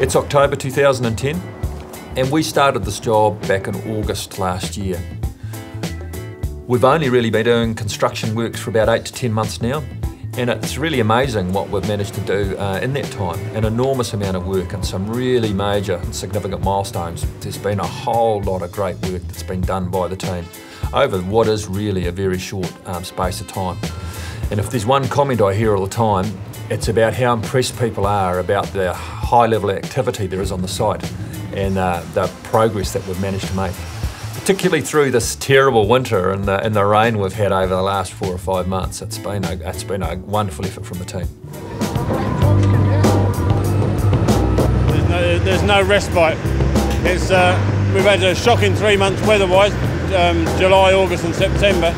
It's October 2010, and we started this job back in August last year. We've only really been doing construction works for about 8 to 10 months now, and it's really amazing what we've managed to do in that time. An enormous amount of work and some really major and significant milestones. There's been a whole lot of great work that's been done by the team over what is really a very short space of time. And if there's one comment I hear all the time, it's about how impressed people are about the high level of activity there is on the site and the progress that we've managed to make. Particularly through this terrible winter and the rain we've had over the last 4 or 5 months. It's been a wonderful effort from the team. There's no respite. We've had a shocking 3 months weather-wise, July, August and September,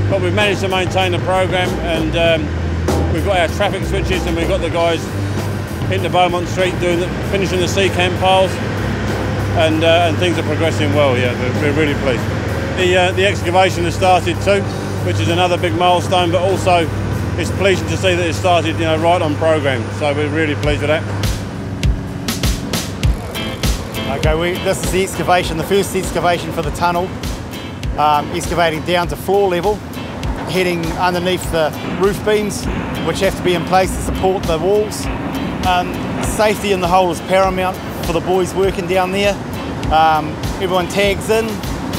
but we've managed to maintain the programme, and we've got our traffic switches and we've got the guys into Beaumont Street finishing the sea camp piles. And things are progressing well, yeah, we're really pleased. The excavation has started too, which is another big milestone, but also it's pleasing to see that it started, right on programme, so we're really pleased with that. Okay, this is the excavation, the first excavation for the tunnel, excavating down to floor level, heading underneath the roof beams, which have to be in place to support the walls. Safety in the hole is paramount for the boys working down there. Everyone tags in,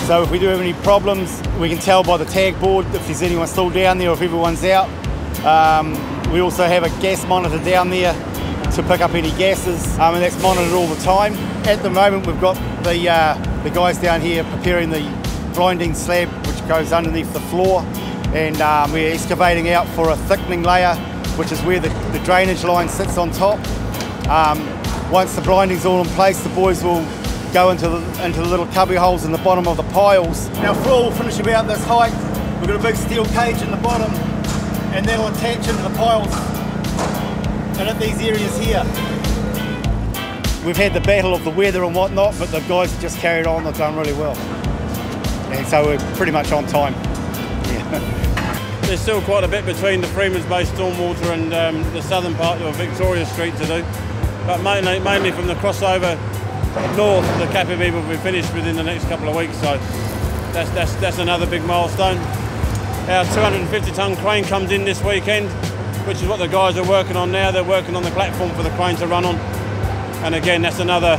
so if we do have any problems, we can tell by the tag board if there's anyone still down there or if everyone's out. We also have a gas monitor down there to pick up any gases, and that's monitored all the time. At the moment, we've got the guys down here preparing the grinding slab which goes underneath the floor, and we're excavating out for a thickening layer, which is where the drainage line sits on top. Once the grinding's all in place, the boys will go into the little cubby holes in the bottom of the piles. Our floor will finish about this height. We've got a big steel cage in the bottom, and that'll attach into the piles and at these areas here. We've had the battle of the weather and whatnot, but the guys have just carried on. They've done really well, and so we're pretty much on time. Yeah. There's still quite a bit between the Freemans Bay stormwater and the southern part of Victoria Street to do, but mainly from the crossover north, the capping beam will be finished within the next couple of weeks, so that's another big milestone. Our 250-tonne crane comes in this weekend, which is what the guys are working on now. They're working on the platform for the crane to run on, and again, that's another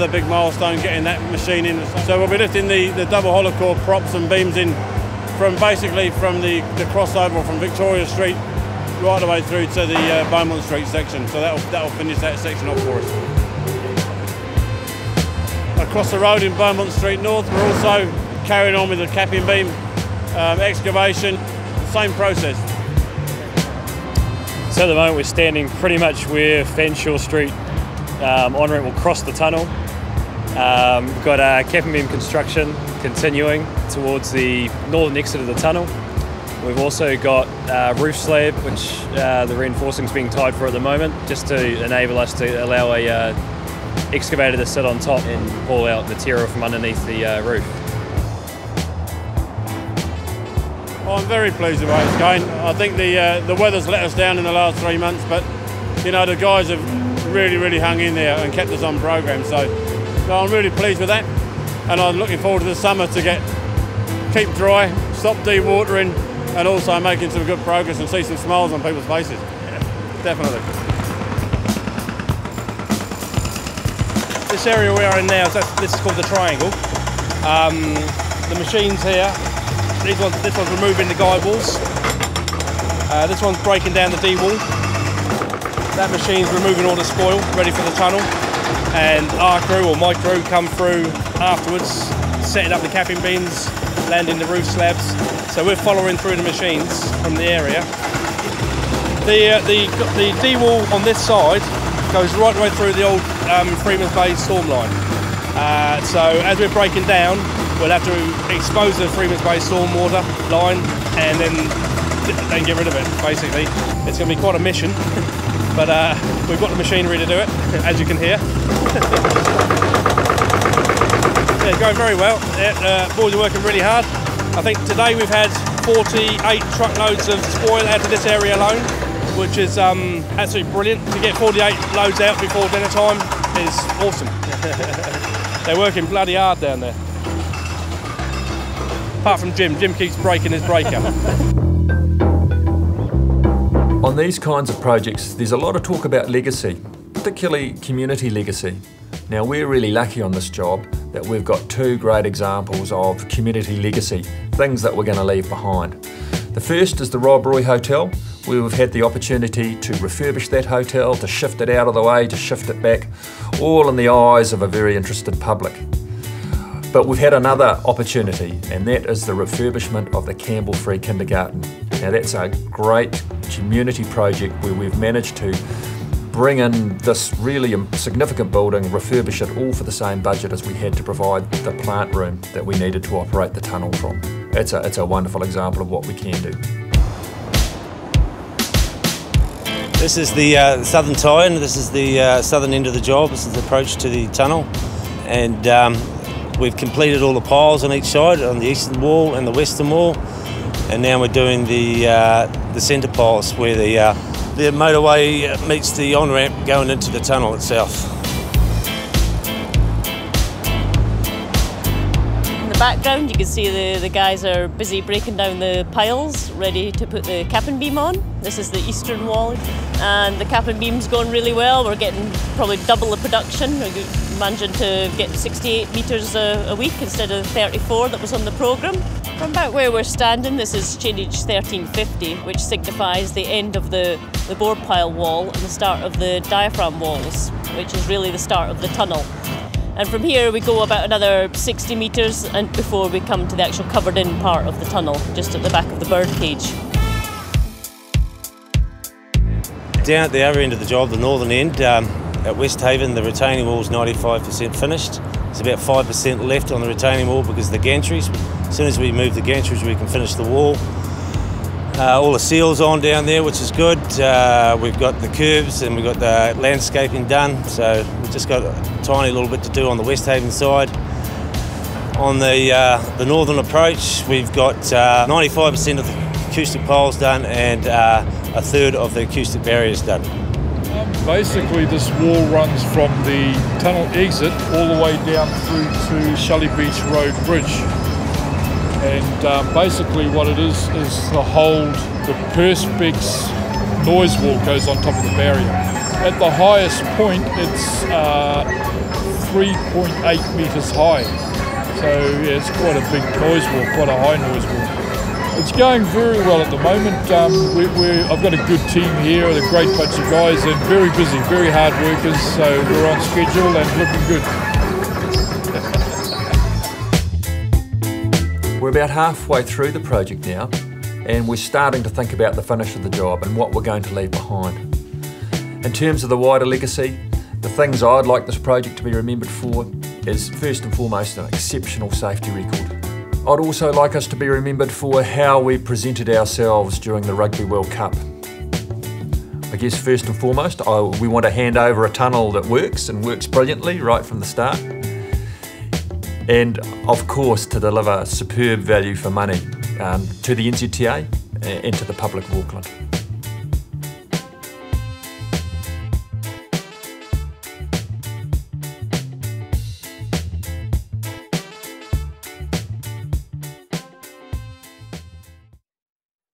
big milestone, getting that machine in. So we'll be lifting the double hollow core props and beams in from the crossover from Victoria Street right the way through to the Beaumont Street section. So that'll finish that section off for us. Across the road in Beaumont Street North, we're also carrying on with the capping beam excavation, same process. So at the moment we're standing pretty much where Fanshawe Street on-ramp will cross the tunnel. We've got capping beam construction continuing towards the northern exit of the tunnel. We've also got roof slab, which the reinforcing is being tied for at the moment, just to enable us to allow a excavator to sit on top and pull out material from underneath the roof. Well, I'm very pleased with the way it's going. I think the weather's let us down in the last 3 months, but the guys have really hung in there and kept us on programme. So I'm really pleased with that, and I'm looking forward to the summer to keep dry, stop dewatering, and also making some good progress and see some smiles on people's faces. Yeah, definitely. This area we are in now, this is called the triangle. The machines here, this one's removing the guide walls. This one's breaking down the D-wall. That machine's removing all the spoil, ready for the tunnel. And our crew, or my crew, come through afterwards, setting up the capping beams, landing the roof slabs. So we're following through the machines from the area. The D-wall on this side goes right the way through the old Freemans Bay storm line. So as we're breaking down, we'll have to expose the Freemans Bay stormwater line and then get rid of it, basically. It's going to be quite a mission, but we've got the machinery to do it, as you can hear. Yeah, going very well. Boys are working really hard. I think today we've had 48 truckloads of spoil out of this area alone. which is absolutely brilliant. To get 48 loads out before dinner time is awesome. They're working bloody hard down there. Apart from Jim keeps breaking his breaker. On these kinds of projects, there's a lot of talk about legacy, particularly community legacy. Now, we're really lucky on this job that we've got two great examples of community legacy, things that we're going to leave behind. The first is the Rob Roy Hotel, where we've had the opportunity to refurbish that hotel, to shift it out of the way, to shift it back, all in the eyes of a very interested public. But we've had another opportunity, and that is the refurbishment of the Campbell Free Kindergarten. Now, that's a great community project where we've managed to bring in this really significant building, refurbish it all for the same budget as we had to provide the plant room that we needed to operate the tunnel from. It's a wonderful example of what we can do. This is the southern tie-in. This is the southern end of the job. This is the approach to the tunnel, and we've completed all the piles on each side, on the eastern wall and the western wall, and now we're doing the centre piles where the motorway meets the on-ramp going into the tunnel itself. In the background you can see the guys are busy breaking down the piles, ready to put the cap and beam on. This is the eastern wall, and the cap and beam's going really well. We're getting probably double the production. We're managing to get 68 metres a week instead of 34 that was on the programme. From about where we're standing, this is change 1350, which signifies the end of the board pile wall and the start of the diaphragm walls, which is really the start of the tunnel. And from here we go about another 60 metres and before we come to the actual covered in part of the tunnel, just at the back of the bird cage. Down at the other end of the job, the northern end, at West Haven, the retaining wall is 95% finished. There's about 5% left on the retaining wall because of the gantries. As soon as we move the gantries, we can finish the wall. All the seals on down there, which is good. We've got the curbs and we've got the landscaping done, so we've just got a tiny little bit to do on the West Haven side. On the northern approach, we've got 95% of the acoustic piles done and a third of the acoustic barriers done. Basically, this wall runs from the tunnel exit all the way down through to Shelley Beach Road Bridge. And basically what it is to hold the perspex noise wall goes on top of the barrier. At the highest point, it's 3.8 metres high. So yeah, it's quite a big noise wall, quite a high noise wall. It's going very well at the moment. I've got a good team here, a great bunch of guys, and very busy, very hard workers, so we're on schedule and looking good. We're about halfway through the project now, and we're starting to think about the finish of the job and what we're going to leave behind. In terms of the wider legacy, the things I'd like this project to be remembered for is first and foremost an exceptional safety record. I'd also like us to be remembered for how we presented ourselves during the Rugby World Cup. I guess first and foremost, we want to hand over a tunnel that works and works brilliantly right from the start. And of course to deliver superb value for money to the NZTA and to the public of Auckland.